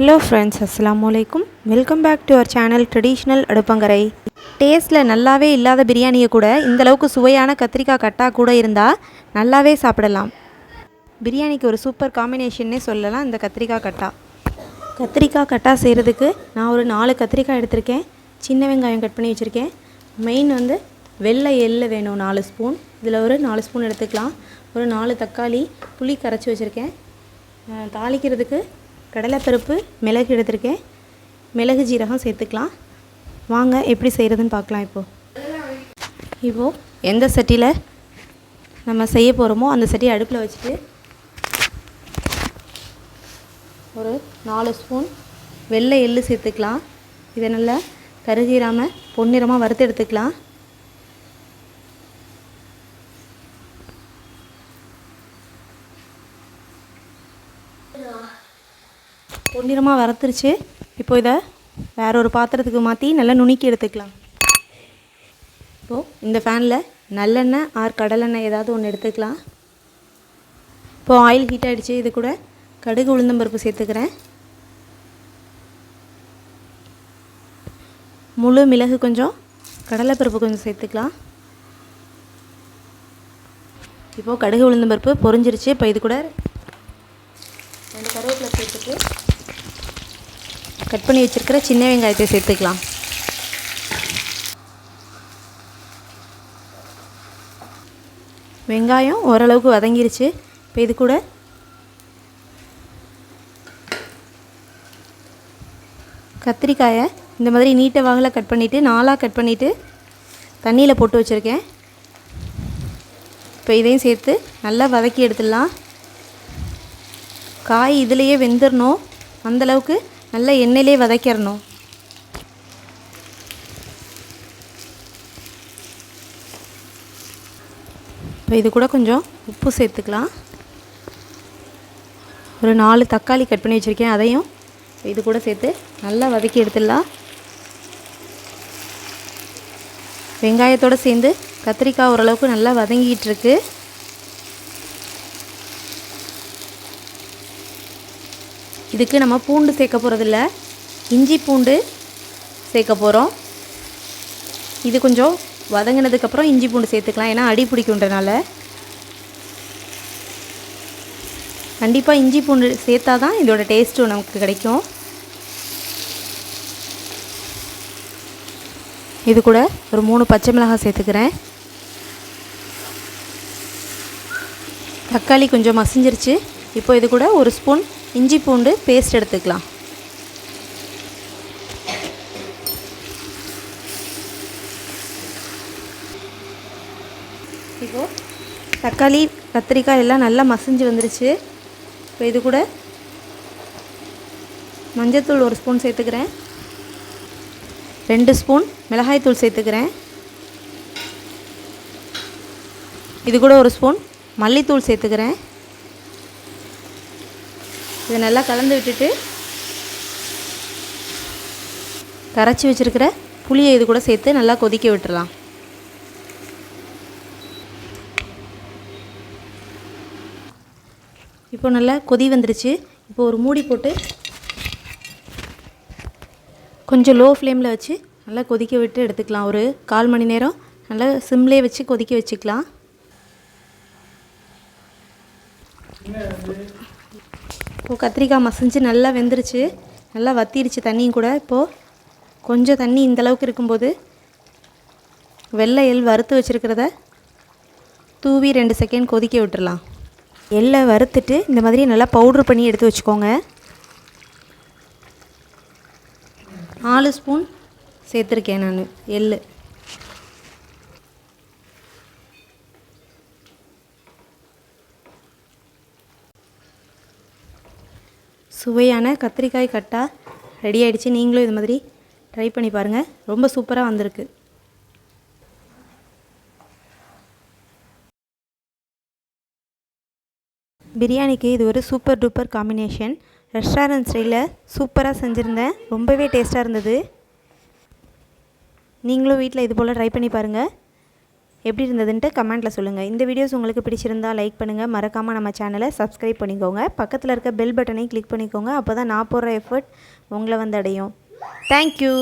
Hello friends, assalamu alaikum. Welcome back to our channel Traditional Adupangarai. டேஸ்ட்டில் நல்லாவே இல்லாத பிரியாணியை கூட இந்தளவுக்கு சுவையான கத்திரிக்காய் கட்டா கூட இருந்தால் நல்லாவே சாப்பிடலாம். பிரியாணிக்கு ஒரு சூப்பர் காம்பினேஷன்னே சொல்லலாம் இந்த கத்திரிக்காய் கட்டா. கத்திரிக்காய் கட்டா செய்கிறதுக்கு நான் ஒரு 4 கத்திரிக்காய் எடுத்திருக்கேன். சின்ன வெங்காயம் கட் பண்ணி வச்சுருக்கேன். மெயின் வெள்ளை எள்ளு வேணும் 4 ஸ்பூன். இதில் ஒரு 4 ஸ்பூன் எடுத்துக்கலாம். ஒரு 4 தக்காளி புளி கரைச்சி வச்சுருக்கேன். தாளிக்கிறதுக்கு கடலைப்பருப்பு மிளகு எடுத்திருக்கேன். மிளகு ஜீரகம் சேர்த்துக்கலாம். வாங்க எப்படி செய்கிறதுன்னு பார்க்கலாம். இப்போது எந்த சட்டியில் நம்ம செய்ய போகிறோமோ அந்த சட்டியை அடுப்பில் வச்சுட்டு ஒரு 4 ஸ்பூன் வெள்ளை எள்ளு சேர்த்துக்கலாம். இதை நல்லா கருகிராமல் பொன்னிறமாக வறுத்து எடுத்துக்கலாம். பொன்னிறமாக வறுத்துருச்சு. இப்போ இதை வேற ஒரு பாத்திரத்துக்கு மாற்றி நல்லா நுணுக்கி எடுத்துக்கலாம். இப்போது இந்த ஃபேனில் நல்லெண்ணெய் ஆர் கடலெண்ணெய் ஏதாவது ஒன்று எடுத்துக்கலாம். இப்போது ஆயில் ஹீட் ஆகிடுச்சு. இது கூட கடுகு உளுந்தம்பருப்பு சேர்த்துக்கிறேன். முழு மிளகு கொஞ்சம், கடலைப்பருப்பு கொஞ்சம் சேர்த்துக்கலாம். இப்போது கடுகு உளுந்தம்பருப்பு பொரிஞ்சிருச்சு. இப்போ இது கூட 2 கருவேப்பிலை சேர்த்துட்டு கட் பண்ணி வச்சுருக்கிற சின்ன வெங்காயத்தை சேர்த்துக்கலாம். வெங்காயம் ஓரளவுக்கு வதங்கிருச்சு. இப்போ இது கூட கத்திரிக்காயை இந்த மாதிரி நீட்ட வாகில் கட் பண்ணிவிட்டு 4ஆக கட் பண்ணிவிட்டு தண்ணியில் போட்டு வச்சுருக்கேன். இப்போ இதையும் சேர்த்து நல்லா வதக்கி எடுத்துடலாம். காய் இதிலையே வெந்துடணும். அந்தளவுக்கு நல்லா எண்ணெயிலே வதக்கிடணும். இப்போ இது கூட கொஞ்சம் உப்பு சேர்த்துக்கலாம். ஒரு 4 தக்காளி கட் பண்ணி வச்சுருக்கேன். அதையும் இது கூட சேர்த்து நல்லா வதக்கி எடுத்துடலாம். வெங்காயத்தோடு சேர்ந்து கத்திரிக்காய் ஓரளவுக்கு நல்லா வதங்கிட்டுருக்கு. இதுக்கு நம்ம பூண்டு சேர்க்க போகிறதில்ல, இஞ்சி பூண்டு சேர்க்க போகிறோம். இது கொஞ்சம் வதங்கினதுக்கப்புறம் இஞ்சி பூண்டு சேர்த்துக்கலாம், ஏன்னா அடி பிடிக்குன்றனால. கண்டிப்பாக இஞ்சி பூண்டு சேர்த்தா தான் இதோட டேஸ்ட்டும் நமக்கு கிடைக்கும். இது கூட ஒரு 3 பச்சை மிளகாய் சேர்த்துக்கிறேன். தக்காளி கொஞ்சம் மசிஞ்சிருச்சு. இப்போ இது கூட 1 ஸ்பூன் இஞ்சி பூண்டு பேஸ்ட் எடுத்துக்கலாம். இப்போது தக்காளி கத்திரிக்காய் எல்லாம் நல்லா மசிஞ்சு வந்துருச்சு. இப்போ இது கூட மஞ்சள்தூள் 1 ஸ்பூன் சேர்த்துக்கிறேன். 2 ஸ்பூன் மிளகாய்த்தூள் சேர்த்துக்கிறேன். இது கூட 1 ஸ்பூன் மல்லித்தூள் சேர்த்துக்கிறேன். இதை நல்லா கலந்து விட்டுட்டு கரைச்சி வச்சுருக்கிற புளியை இது கூட சேர்த்து நல்லா கொதிக்க விட்டுடலாம். இப்போ நல்லா கொதி வந்துருச்சு. இப்போ ஒரு மூடி போட்டு கொஞ்சம் லோ ஃப்ளேமில் வச்சு நல்லா கொதிக்க விட்டு எடுத்துக்கலாம். ஒரு 1/4 மணி நேரம் நல்லா சிம்லேயே வச்சு கொதிக்க வச்சுக்கலாம். இப்போது கத்திரிக்காய் மசிஞ்சு நல்லா வெந்துருச்சு, நல்லா வத்திருச்சு தண்ணியும் கூட. இப்போது கொஞ்சம் தண்ணி இந்தளவுக்கு இருக்கும்போது வெள்ளை எள் வறுத்து வச்சுருக்கிறத தூவி 2 செகண்ட் கொதிக்க விட்டுடலாம். எள்ளை வறுத்துட்டு இந்த மாதிரி நல்லா பவுட்ரு பண்ணி எடுத்து வச்சுக்கோங்க. 4 ஸ்பூன் சேர்த்துருக்கேன் நான் எள். சுவையான கத்திரிக்காய் கட்டா ரெடி ஆகிடுச்சு. நீங்களும் இது மாதிரி ட்ரை பண்ணி பாருங்கள். ரொம்ப சூப்பராக வந்திருக்கு. பிரியாணிக்கு இது ஒரு சூப்பர் டூப்பர் காம்பினேஷன். ரெஸ்டாரண்ட் ஸ்டைலில் சூப்பராக செஞ்சுருந்தேன். ரொம்பவே டேஸ்ட்டாக இருந்தது. நீங்களும் வீட்டில் இது போல் ட்ரை பண்ணி பாருங்கள். எப்படி இருந்ததுன்ட்டு கமெண்ட்டில் சொல்லுங்கள். இந்த வீடியோஸ் உங்களுக்கு பிடிச்சிருந்தால் லைக் பண்ணுங்கள். மறக்காமல் நம்ம சேனலை சப்ஸ்கிரைப் பண்ணிக்கோங்க. பக்கத்தில் இருக்க பெல் பட்டனையும் கிளிக் பண்ணிக்கோங்க. அப்போ தான் நான் போடுற எஃபர்ட் உங்களை வந்து அடையும். தேங்க்யூ.